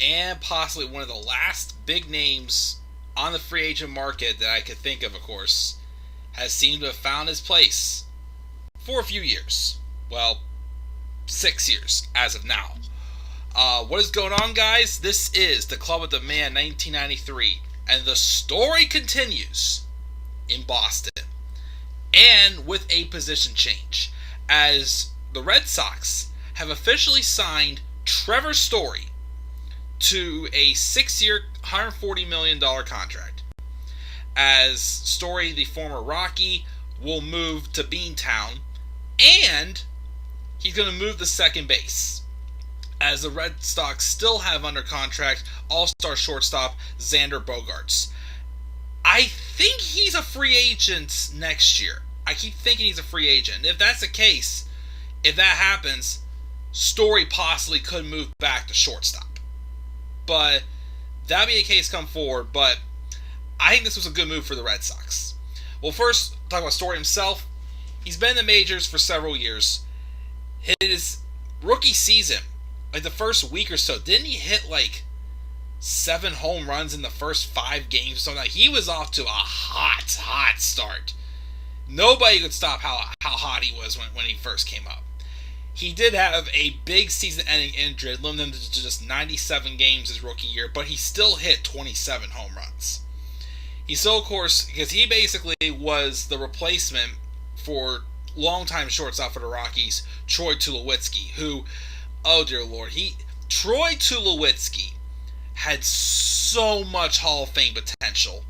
and possibly one of the last big names on the free agent market that I could think of course, has seemed to have found his place for a few years. Well, 6 years as of now. What is going on, guys? This is the Club of the Man 1993, and the story continues in Boston, and with a position change, as the Red Sox have officially signed Trevor Story to a 6-year, $140 million contract. As Story, the former Rocky, will move to Beantown, and he's going to move to second base, as the Red Sox still have under contract all-star shortstop Xander Bogaerts. I think he's a free agent next year. I keep thinking he's a free agent. If that's the case, if that happens, Story possibly could move back to shortstop. But that'll be a case come forward, but I think this was a good move for the Red Sox. Well, first, talk about Story himself. He's been in the majors for several years. His rookie season, like the first week or so, didn't he hit like 7 home runs in the first 5 games or something? He was off to a hot start. Nobody could stop how hot he was when he first came up. He did have a big season-ending injury, limited him to just 97 games his rookie year, but he still hit 27 home runs. He still, of course, because he basically was the replacement for longtime shortstop for the Rockies, Troy Tulowitzki, who, oh dear Lord, Troy Tulowitzki had so much Hall of Fame potential.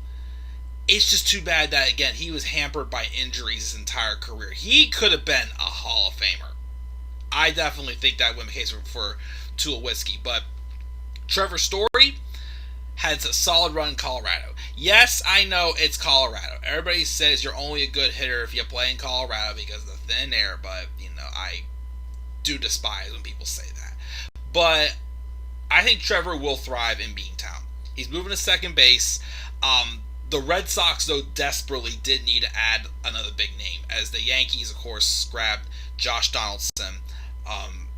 It's just too bad that, again, he was hampered by injuries his entire career. He could have been a Hall of Famer. I definitely think that would be the case for Tulowitzki. But Trevor Story had a solid run in Colorado. Yes, I know it's Colorado. Everybody says you're only a good hitter if you play in Colorado because of the thin air, but, I do despise when people say that. But I think Trevor will thrive in Beantown. He's moving to second base. The Red Sox, though, desperately did need to add another big name, as the Yankees, of course, grabbed Josh Donaldson.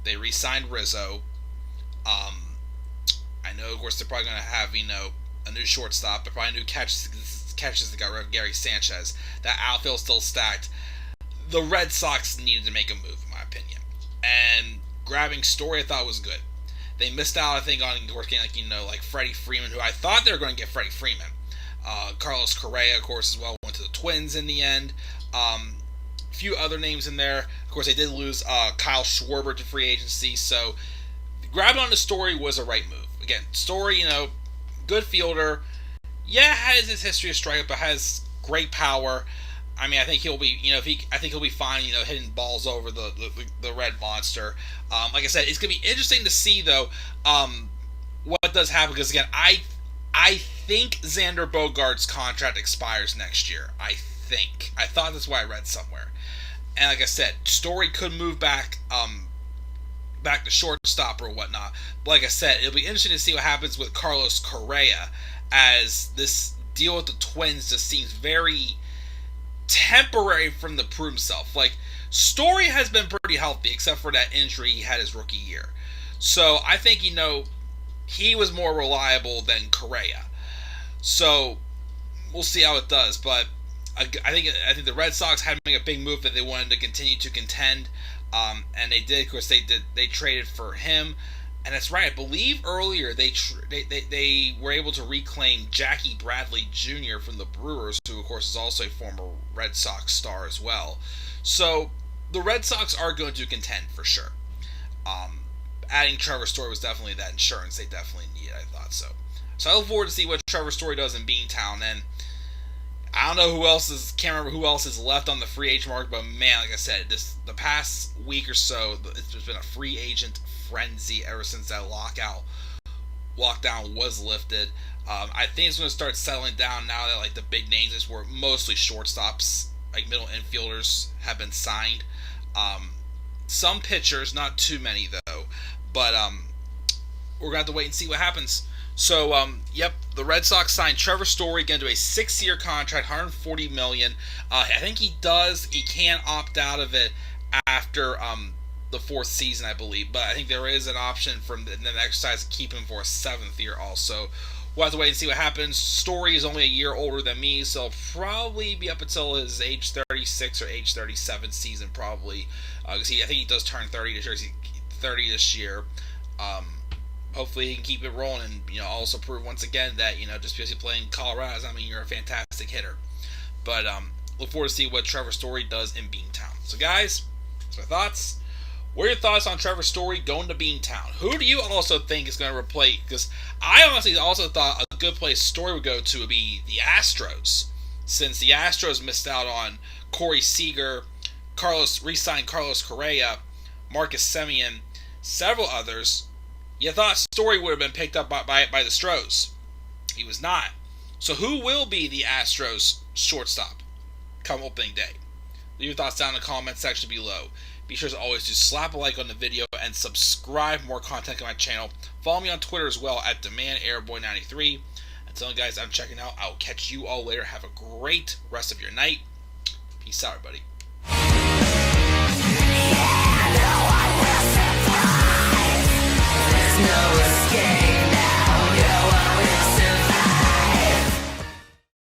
They re-signed Rizzo. I know, of course, they're probably going to have, a new shortstop, but probably new catches that got rid of Gary Sanchez. That outfield still stacked. The Red Sox needed to make a move, in my opinion. And grabbing Story, I thought was good. They missed out, I think, on working like Freddie Freeman, who I thought they were going to get Freddie Freeman. Carlos Correa, of course, as well, went to the Twins in the end. A few other names in there. Of course, they did lose Kyle Schwarber to free agency, so grabbing on the Story was a right move. Again, Story, good fielder. Yeah, has his history of strikeout, but has great power. I mean, I think he'll be, I think he'll be fine, hitting balls over the red monster. Like I said, it's gonna be interesting to see though, what does happen, because again, I think Xander Bogaerts' contract expires next year. I thought that's why I read somewhere. And like I said, Story could move back to shortstop or whatnot. But like I said, it'll be interesting to see what happens with Carlos Correa, as this deal with the Twins just seems very temporary from to prove himself. Like, Story has been pretty healthy, except for that injury he had his rookie year. So I think, he was more reliable than Correa. So we'll see how it does. But I think the Red Sox had to make a big move that they wanted to continue to contend, and they did. Of course, they traded for him, and that's right. I believe earlier they were able to reclaim Jackie Bradley Jr. from the Brewers, who of course is also a former Red Sox star as well. So the Red Sox are going to contend for sure. Adding Trevor Story was definitely that insurance they definitely needed. I thought so. So I look forward to see what Trevor Story does in Beantown. And I don't know can't remember who else is left on the free agent market, but man, like I said, the past week or so, it's been a free agent frenzy ever since that lockdown was lifted. I think it's going to start settling down now that like the big names were mostly shortstops, like middle infielders have been signed. Some pitchers, not too many though, but we're going to have to wait and see what happens. So, the Red Sox signed Trevor Story again to a 6-year contract, $140 million. I think he can opt out of it after the fourth season, I believe. But I think there is an option from the exercise to keep him for a seventh year also. We'll have to wait and see what happens. Story is only a year older than me, so he'll probably be up until his age 36 or age 37 season, probably. Because I think he does turn 30 this year. He's 30 this year. Hopefully he can keep it rolling and also prove once again that just because you play in Colorado doesn't mean you're a fantastic hitter. But look forward to see what Trevor Story does in Beantown. So guys, that's my thoughts. What are your thoughts on Trevor Story going to Beantown? Who do you also think is going to replace? Because I honestly also thought a good place Story would go to would be the Astros, since the Astros missed out on Corey Seager, re-signed Carlos Correa, Marcus Semien, several others. You thought Story would have been picked up by the Stros. He was not. So who will be the Astros shortstop come opening day? Leave your thoughts down in the comment section below. Be sure as always to slap a like on the video and subscribe for more content on my channel. Follow me on Twitter as well at DemandAirboy93. Until then, guys, I'm checking out. I'll catch you all later. Have a great rest of your night. Peace out, everybody.